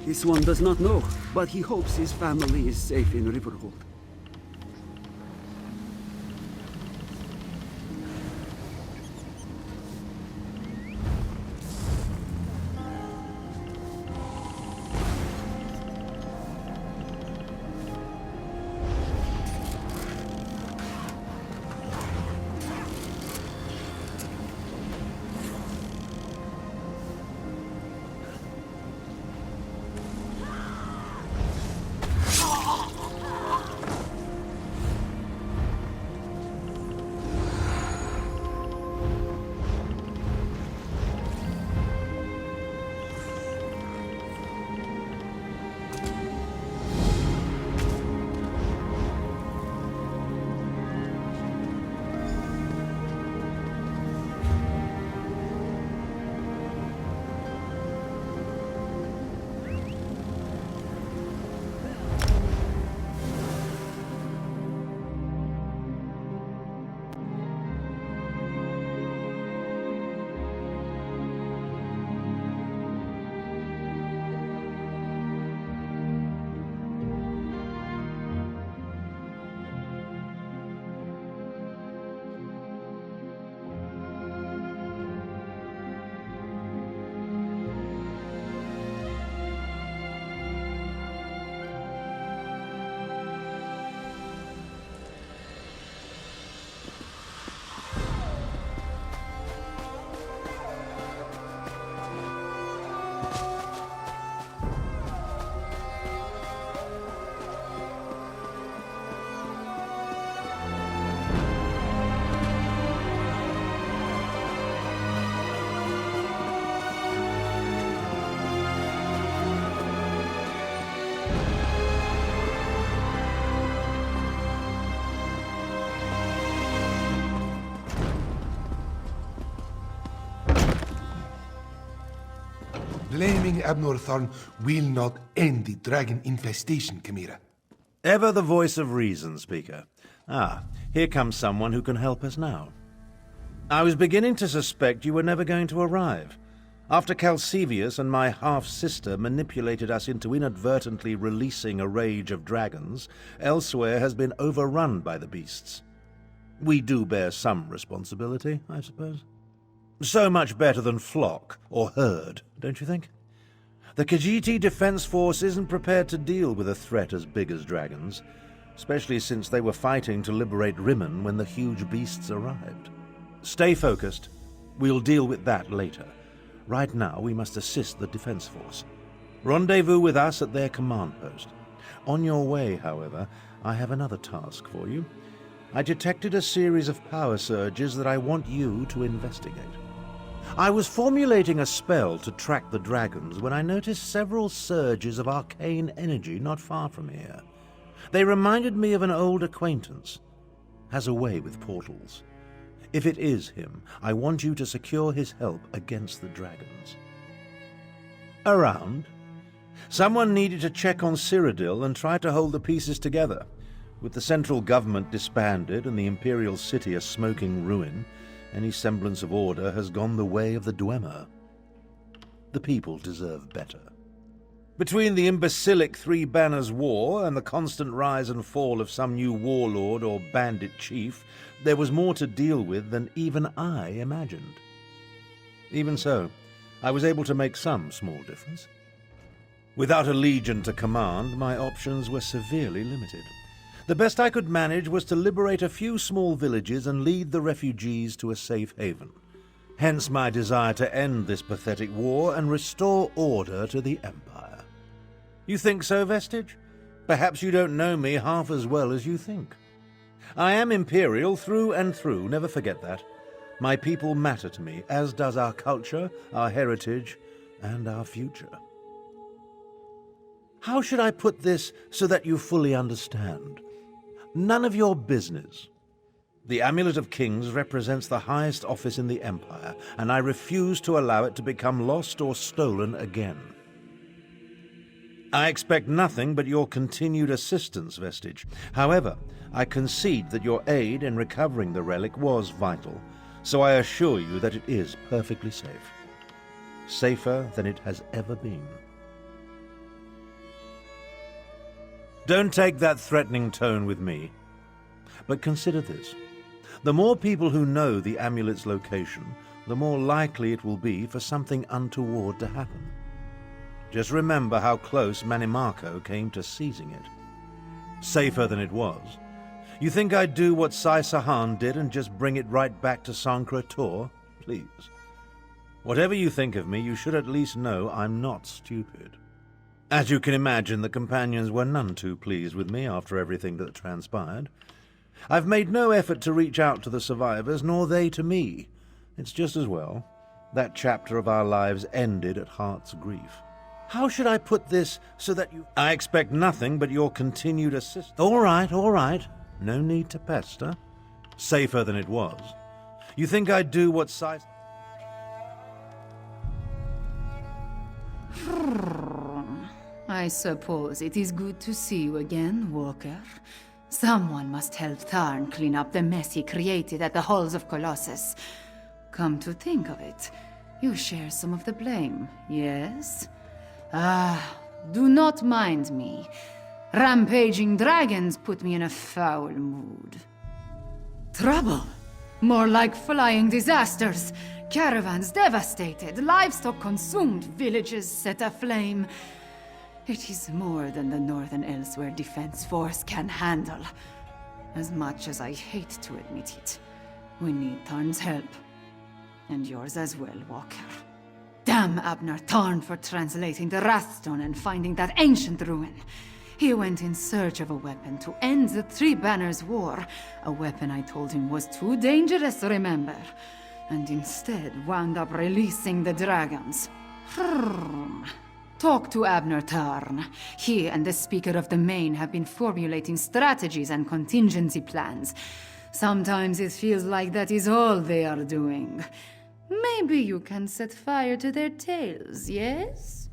This one does not know, but he hopes his family is safe in Riverhold. Blaming Abnorthorn will not end the dragon infestation, Chimera. Ever the voice of reason, Speaker. Ah, here comes someone who can help us now. I was beginning to suspect you were never going to arrive. After Calcevius and my half-sister manipulated us into inadvertently releasing a rage of dragons, Elsweyr has been overrun by the beasts. We do bear some responsibility, I suppose. So much better than flock or herd, don't you think? The Khajiit Defense Force isn't prepared to deal with a threat as big as dragons, especially since they were fighting to liberate Rimmon when the huge beasts arrived. Stay focused. We'll deal with that later. Right now, we must assist the Defense Force. Rendezvous with us at their command post. On your way, however, I have another task for you. I detected a series of power surges that I want you to investigate. I was formulating a spell to track the dragons when I noticed several surges of arcane energy not far from here. They reminded me of an old acquaintance. Has a way with portals. If it is him, I want you to secure his help against the dragons. Around? Someone needed to check on Cyrodiil and try to hold the pieces together. With the central government disbanded and the imperial city a smoking ruin, any semblance of order has gone the way of the Dwemer. The people deserve better. Between the imbecilic Three Banners War and the constant rise and fall of some new warlord or bandit chief, there was more to deal with than even I imagined. Even so, I was able to make some small difference. Without a legion to command, my options were severely limited. The best I could manage was to liberate a few small villages and lead the refugees to a safe haven. Hence my desire to end this pathetic war and restore order to the Empire. You think so, Vestige? Perhaps you don't know me half as well as you think. I am Imperial through and through, never forget that. My people matter to me, as does our culture, our heritage, and our future. How should I put this so that you fully understand? None of your business. The Amulet of Kings represents the highest office in the Empire, and I refuse to allow it to become lost or stolen again. I expect nothing but your continued assistance, Vestige. However, I concede that your aid in recovering the relic was vital, so I assure you that it is perfectly safe. Safer than it has ever been. Don't take that threatening tone with me. But consider this. The more people who know the amulet's location, the more likely it will be for something untoward to happen. Just remember how close Manimarco came to seizing it. Safer than it was. You think I'd do what Sai Sahan did and just bring it right back to Sancre Tor? Please. Whatever you think of me, you should at least know I'm not stupid. As you can imagine, the companions were none too pleased with me after everything that transpired. I've made no effort to reach out to the survivors, nor they to me. It's just as well. That chapter of our lives ended at Heart's grief. How should I put this so that you... I expect nothing but your continued assistance. All right. No need to pester. Safer than it was. You think I'd do what Sai... I suppose it is good to see you again, Walker. Someone must help Tharn clean up the mess he created at the Halls of Colossus. Come to think of it, you share some of the blame, yes? Do not mind me. Rampaging dragons put me in a foul mood. Trouble? More like flying disasters. Caravans devastated, livestock consumed, villages set aflame. It is more than the Northern Elsweyr Defense Force can handle. As much as I hate to admit it, we need Tarn's help. And yours as well, Walker. Damn Abner Tarn for translating the Wrathstone and finding that ancient ruin. He went in search of a weapon to end the Three Banners War, a weapon I told him was too dangerous, remember, and instead wound up releasing the dragons. Talk to Abner Tarn. He and the Speaker of the Main have been formulating strategies and contingency plans. Sometimes it feels like that is all they are doing. Maybe you can set fire to their tails, yes?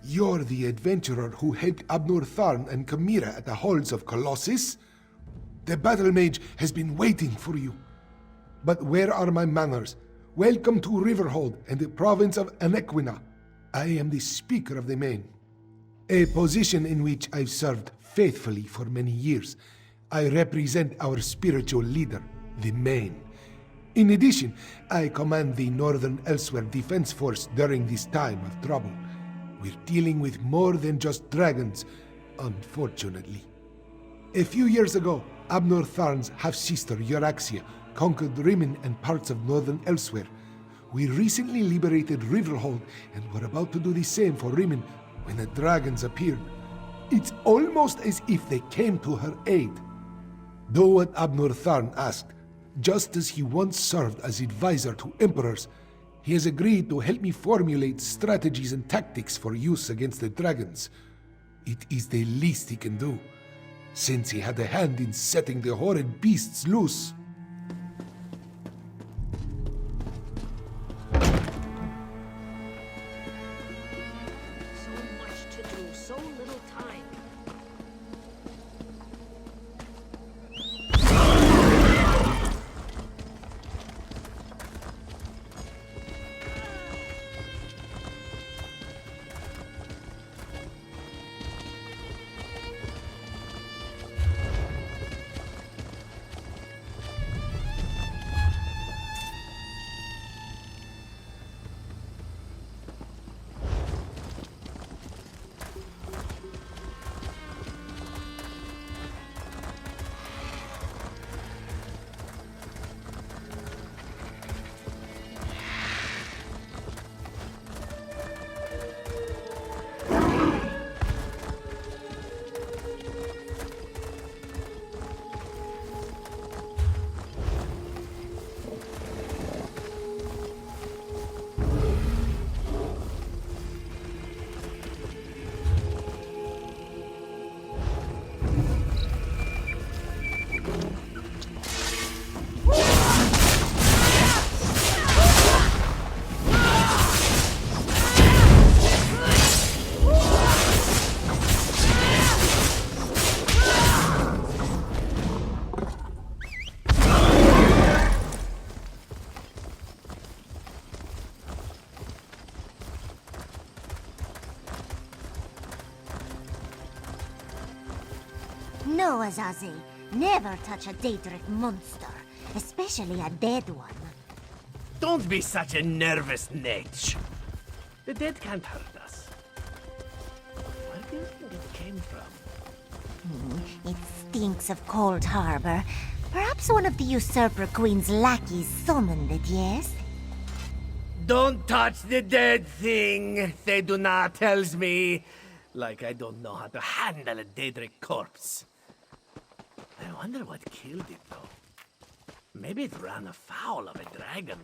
You're the adventurer who helped Abnur Tharn and Chimera at the halls of Colossus? The battle mage has been waiting for you. But where are my manners? Welcome to Riverhold and the province of Anequina. I am the Speaker of the Main, a position in which I've served faithfully for many years. I represent our spiritual leader, the Main. In addition, I command the Northern Elsweyr Defense Force during this time of trouble. We're dealing with more than just dragons, unfortunately. A few years ago, Abnur Tharn's half-sister Euraxia conquered Rimmon and parts of Northern Elsweyr. We recently liberated Riverhold and were about to do the same for Rimmon when the dragons appeared. It's almost as if they came to her aid. Do what Abnur Tharn asked. Just as he once served as advisor to emperors, he has agreed to help me formulate strategies and tactics for use against the dragons. It is the least he can do, since he had a hand in setting the horrid beasts loose. So much to do, so little time. No, Azazi. Never touch a Daedric monster, especially a dead one. Don't be such a nervous Nate. The dead can't hurt us. Where do you think it came from? It stinks of Cold Harbor. Perhaps one of the Usurper Queen's lackeys summoned it, yes? Don't touch the dead thing, they do not tells me. Like I don't know how to handle a Daedric corpse. I wonder what killed it, though. Maybe it ran afoul of a dragon.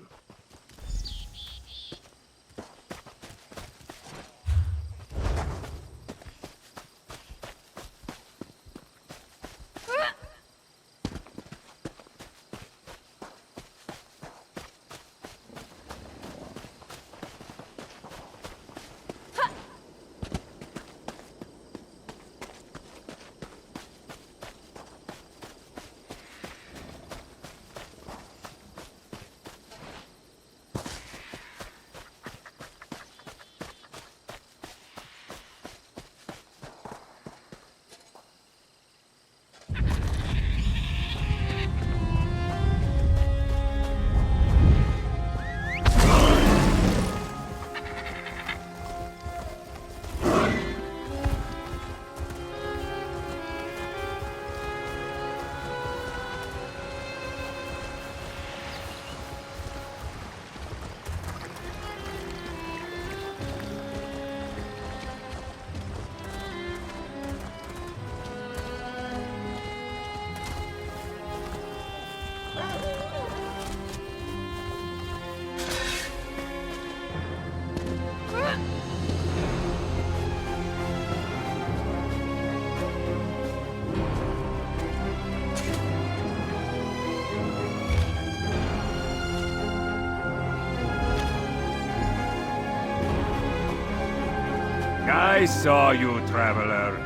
I saw you, traveler.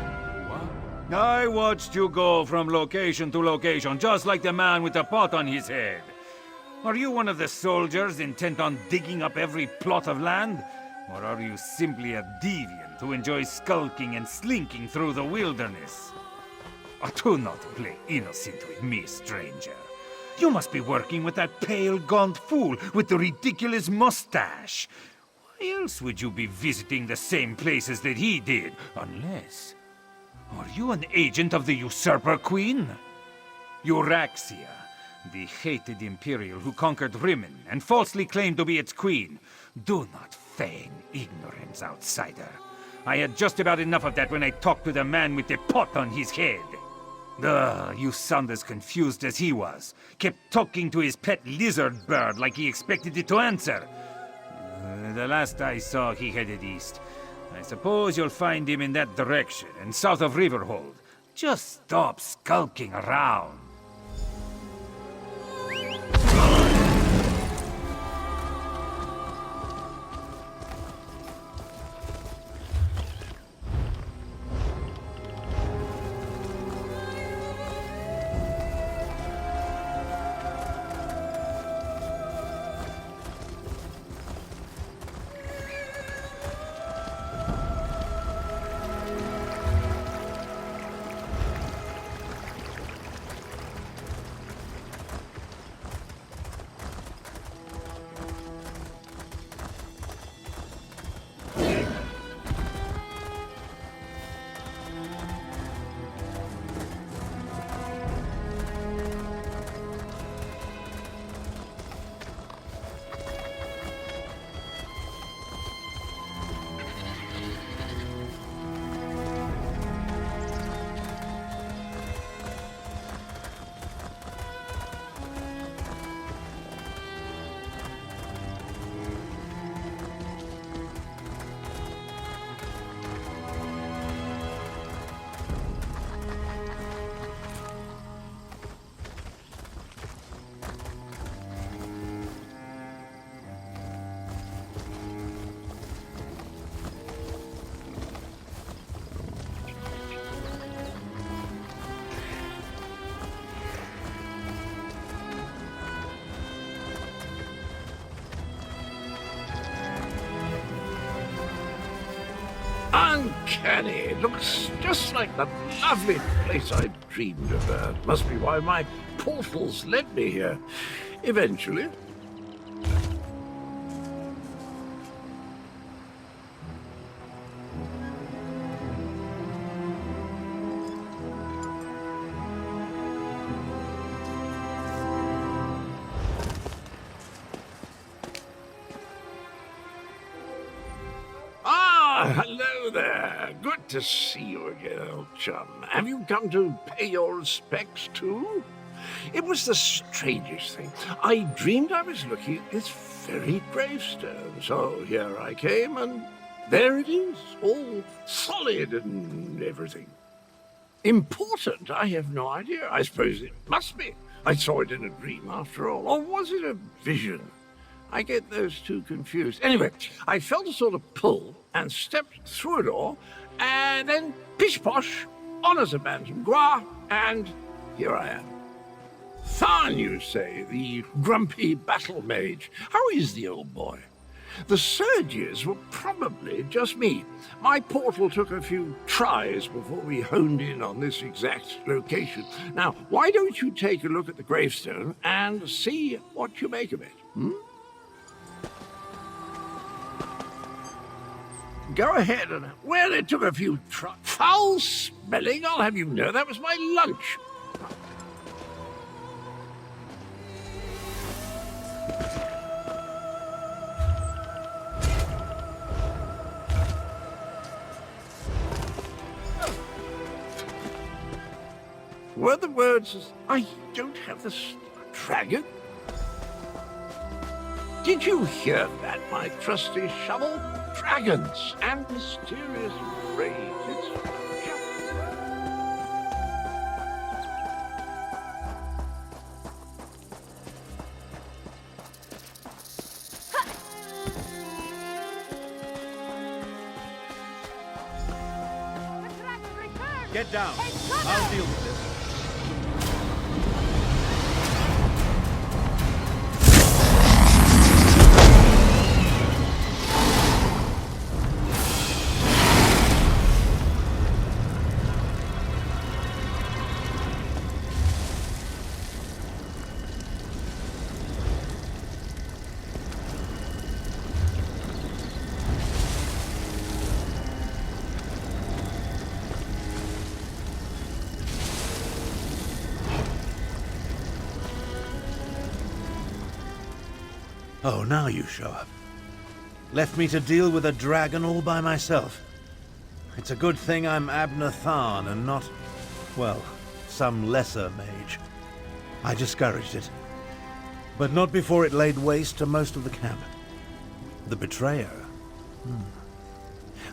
What? I watched you go from location to location, just like the man with the pot on his head. Are you one of the soldiers intent on digging up every plot of land? Or are you simply a deviant who enjoys skulking and slinking through the wilderness? Oh, do not play innocent with me, stranger. You must be working with that pale, gaunt fool with the ridiculous mustache. Why else would you be visiting the same places that he did? Unless... Are you an agent of the Usurper Queen? Euraxia, the hated Imperial who conquered Rimmon and falsely claimed to be its queen. Do not feign ignorance, outsider. I had just about enough of that when I talked to the man with the pot on his head. Ugh, you sound as confused as he was. Kept talking to his pet lizard bird like he expected it to answer. The last I saw, he headed east. I suppose you'll find him in that direction, and south of Riverhold. Just stop skulking around. Uncanny. It looks just like the lovely place I dreamed about. Must be why my portals led me here. Eventually. Hello there. Good to see you again, old chum. Have you come to pay your respects too? It was the strangest thing. I dreamed I was looking at this very gravestone, so here I came, and there it is, all solid and everything. Important? I have no idea. I suppose it must be. I saw it in a dream after all. Or was it a vision? I get those two confused. Anyway, I felt a sort of pull and stepped through a door, and then pish-posh, on as a bantam gras, and here I am. Tharn, you say, the grumpy battle mage. How is the old boy? The surges were probably just me. My portal took a few tries before we honed in on this exact location. Now, why don't you take a look at the gravestone and see what you make of it, Go ahead and... Well, it took a few foul smelling, I'll have you know. That was my lunch. Were the words, I don't have the dragon? Did you hear that, my trusty shovel? Dragons and mysterious raids. Get down. I'll deal with this. Oh, now you show up. Left me to deal with a dragon all by myself. It's a good thing I'm Abner Tharn and not, well, some lesser mage. I discouraged it. But not before it laid waste to most of the camp. The betrayer.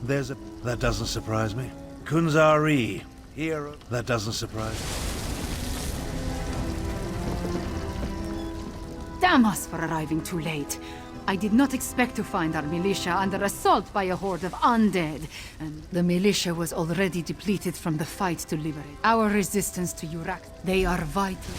There's a... That doesn't surprise me. Kunzari. Hero. That doesn't surprise me. Damn us for arriving too late. I did not expect to find our militia under assault by a horde of undead, and the militia was already depleted from the fight to liberate. Our resistance to Urak, they are vital.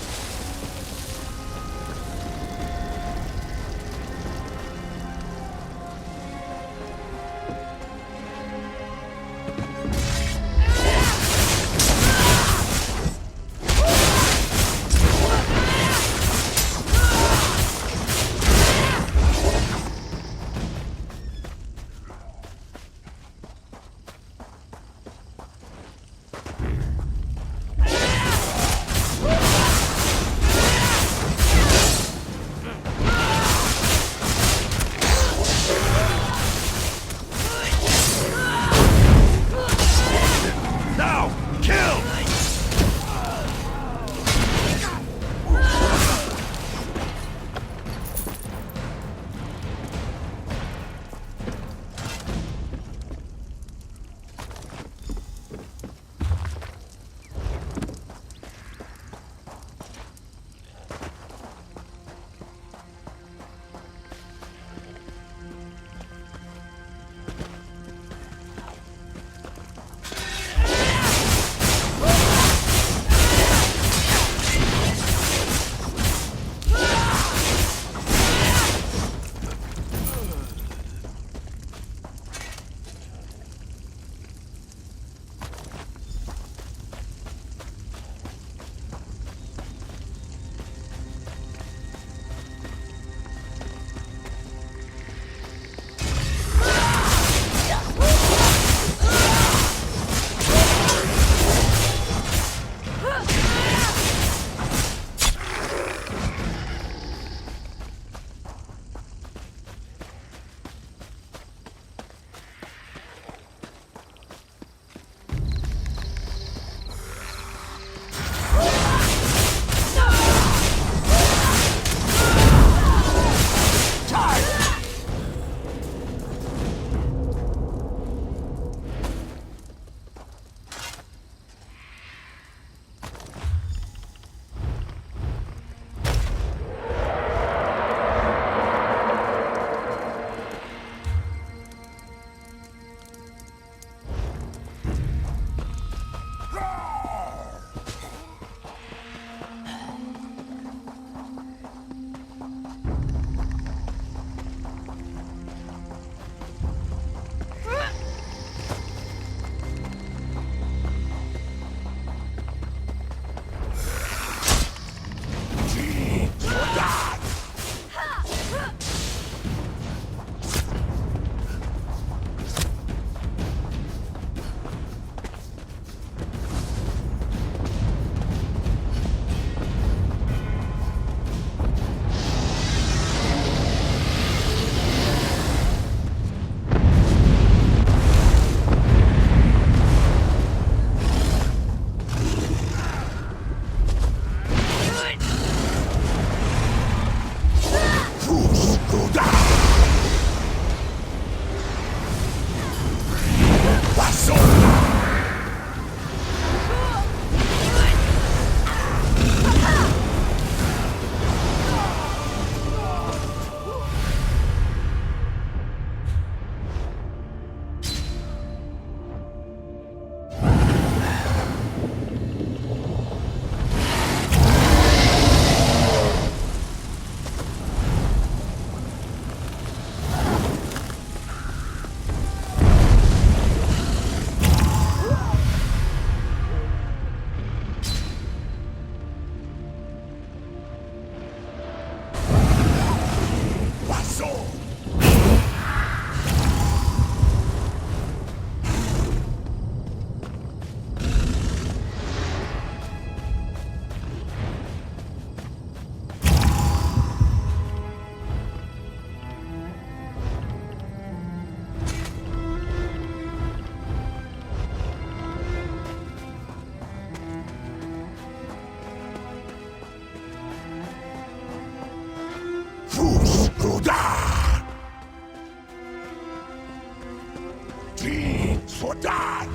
Die Soldat!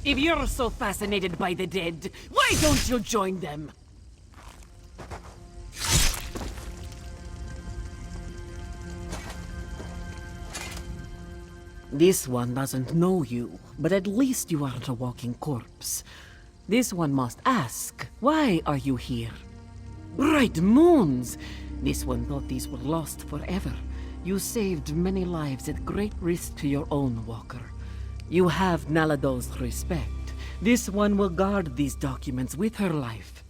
If you're so fascinated by the dead, why don't you join them? This one doesn't know you, but at least you aren't a walking corpse. This one must ask, why are you here? Bright moons! This one thought these were lost forever. You saved many lives at great risk to your own walker. You have Nalado's respect. This one will guard these documents with her life.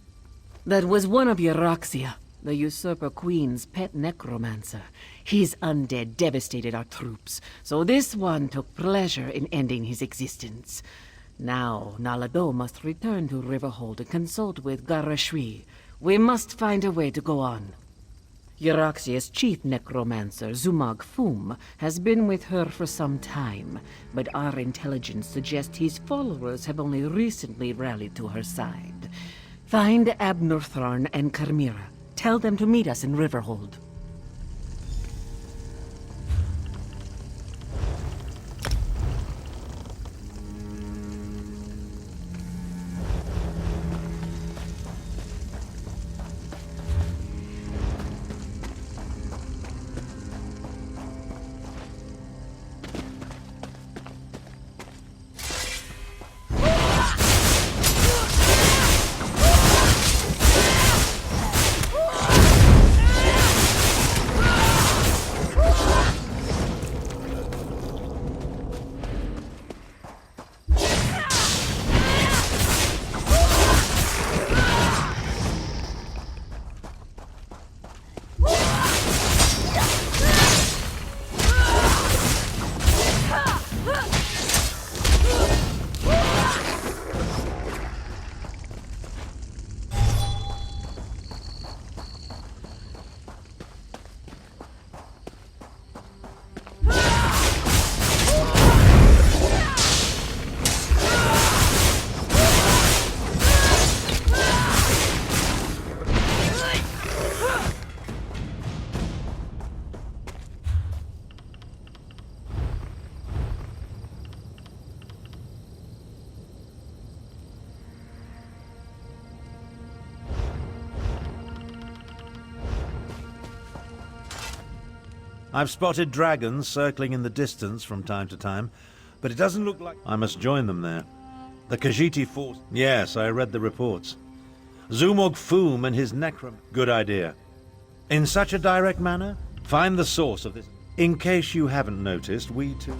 That was one of Euroxia, the usurper queen's pet necromancer. His undead devastated our troops, so this one took pleasure in ending his existence. Now, Nalado must return to Riverhold and consult with Garashwi. We must find a way to go on. Euroxia's chief necromancer, Zumag Fum, has been with her for some time, but our intelligence suggests his followers have only recently rallied to her side. Find Abnortharn and Carmira. Tell them to meet us in Riverhold. I've spotted dragons circling in the distance from time to time, but it doesn't look like I must join them there. The Khajiit force... Yes, I read the reports. Zumog Foom and his Necrom. Good idea. In such a direct manner, find the source of this. In case you haven't noticed, we too...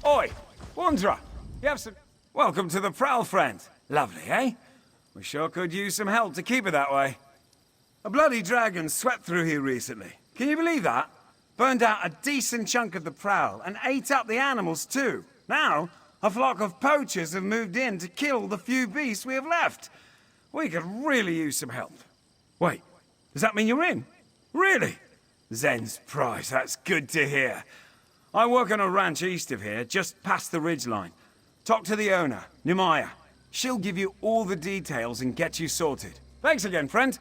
Oi! Wanderer! You have some... Welcome to the Prowl, friend. Lovely, eh? We sure could use some help to keep it that way. A bloody dragon swept through here recently. Can you believe that? Burned out a decent chunk of the Prowl and ate up the animals too. Now, a flock of poachers have moved in to kill the few beasts we have left. We could really use some help. Wait, does that mean you're in? Really? Zen's prize, that's good to hear. I work on a ranch east of here, just past the ridgeline. Talk to the owner, Numaya. She'll give you all the details and get you sorted. Thanks again, friend.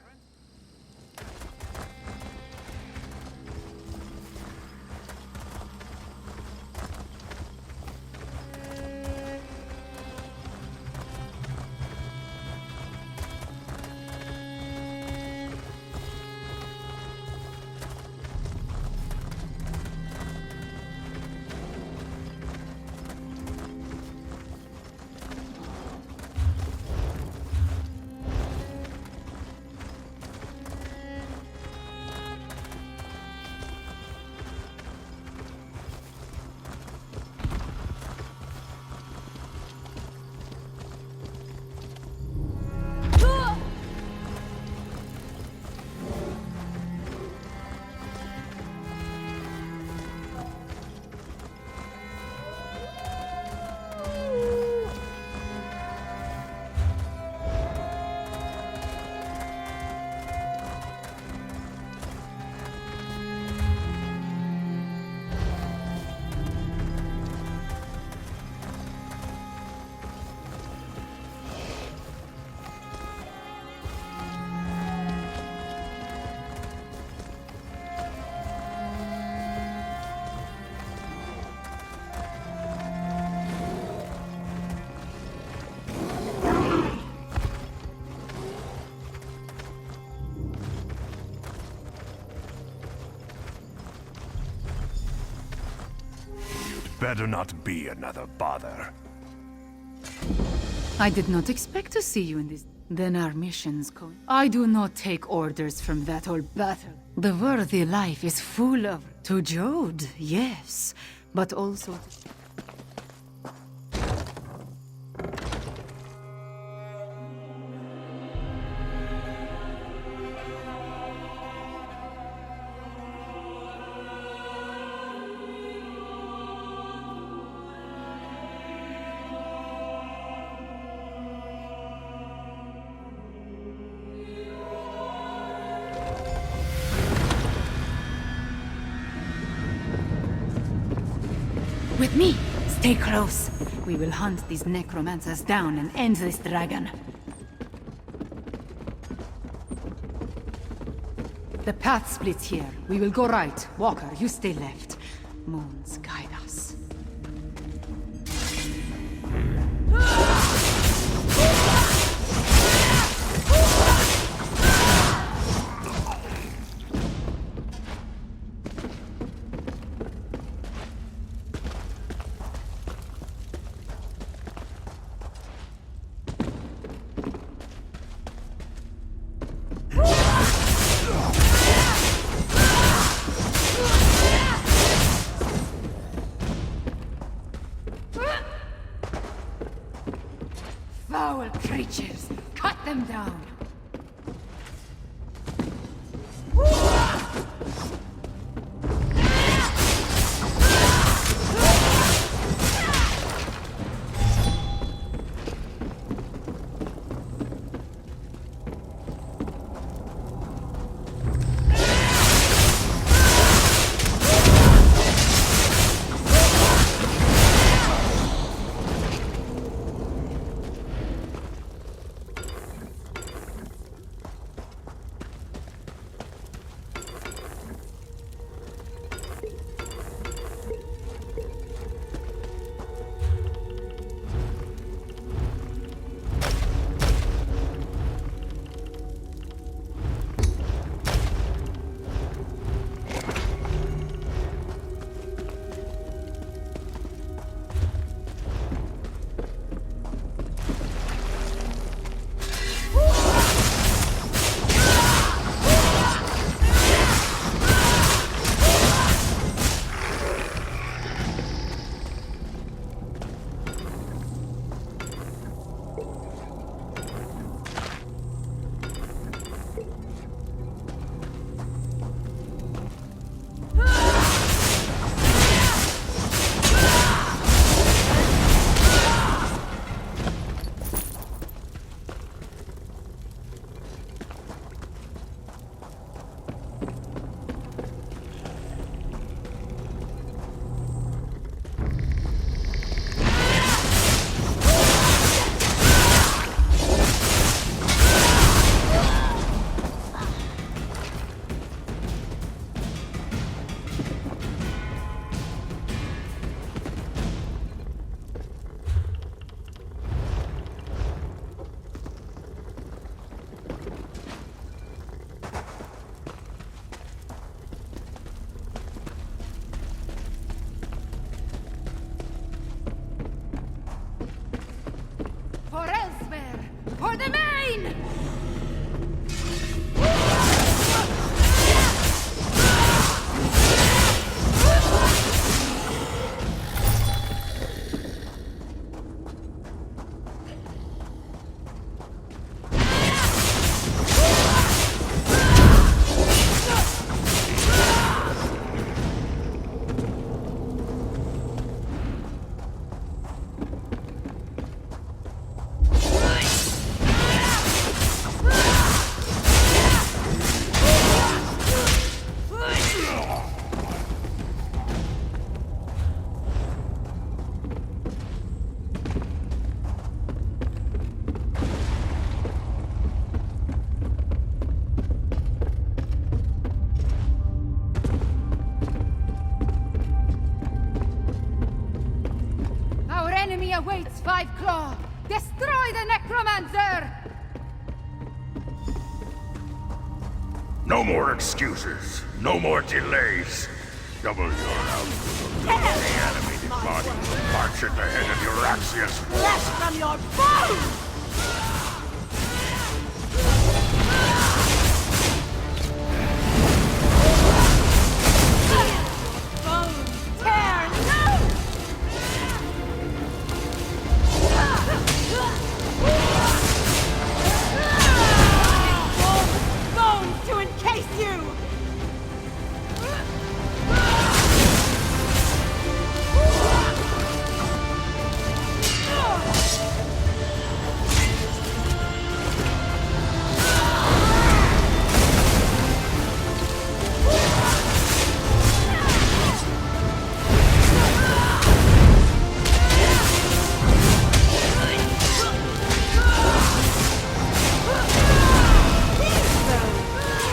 better not be another bother. I did not expect to see you in this. Then our missions go. I do not take orders from that old battle. The worthy life is full of. To Jode, yes, but also. With me! Stay close. We will hunt these necromancers down and end this dragon. The path splits here. We will go right. Walker, you stay left. Moons, guide us. Foul creatures! Cut them down! For Elsweyr! For the main! Enemy awaits, Five Claw! Destroy the necromancer! No more excuses. No more delays. Double your output of the animated body. March at the head of your Axios force. Flesh from your bones! Bones tear loose! Bones to encase you!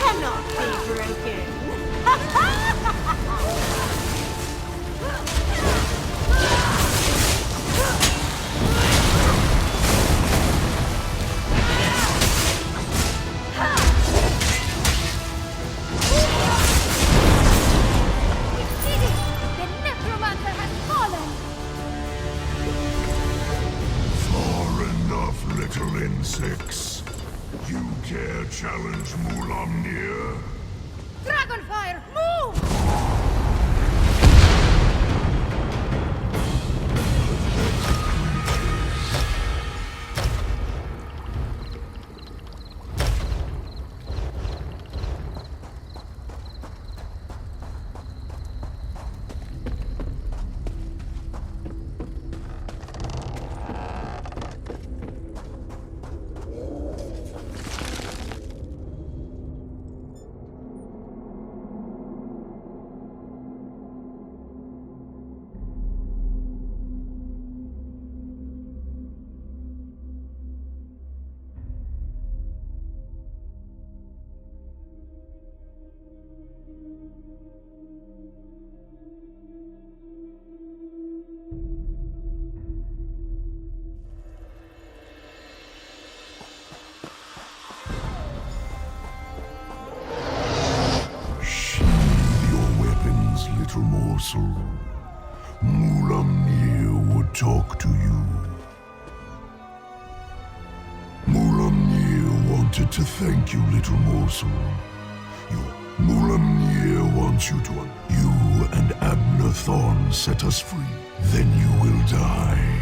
Cannot be broken. Succeeded! The necromancer has fallen! Far enough, little insects. You dare challenge Mulamnir? Dragonfire, move! Sheathe your weapons, little morsel. Mulamnir would talk to you. Mulamnir wanted to thank you, little morsel. Mulamnir wants you to... You and Abner Thorn set us free. Then you will die.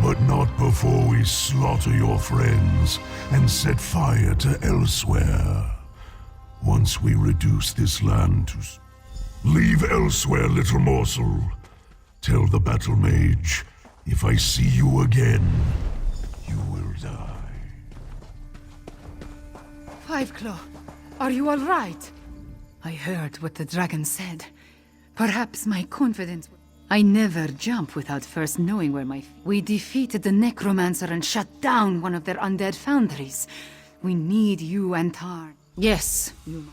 But not before we slaughter your friends and set fire to Elsweyr. Once we reduce this land to... Leave Elsweyr, little morsel. Tell the battle mage, if I see you again, you will die. Fiveclaw, are you all right? I heard what the dragon said. Perhaps my confidence... I never jump without first knowing where my... We defeated the necromancer and shut down one of their undead foundries. We need you and Tarn. Yes, you...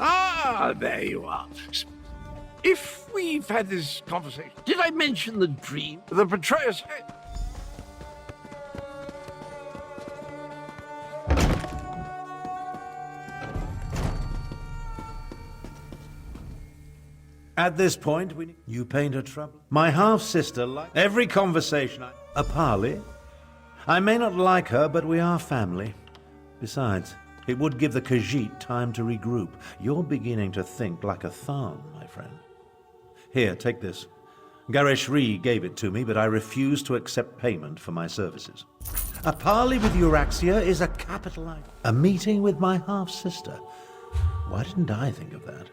Ah, there you are. If we've had this conversation, did I mention the dream? The betrayer's head? At this point, you paint her trouble. My half-sister, every conversation A parley? I may not like her, but we are family. Besides, It would give the Khajiit time to regroup. You're beginning to think like a Tharn, my friend. Here, take this. Gareshri gave it to me, but I refuse to accept payment for my services. A parley with Euraxia is a capital idea. A meeting with my half-sister. Why didn't I think of that?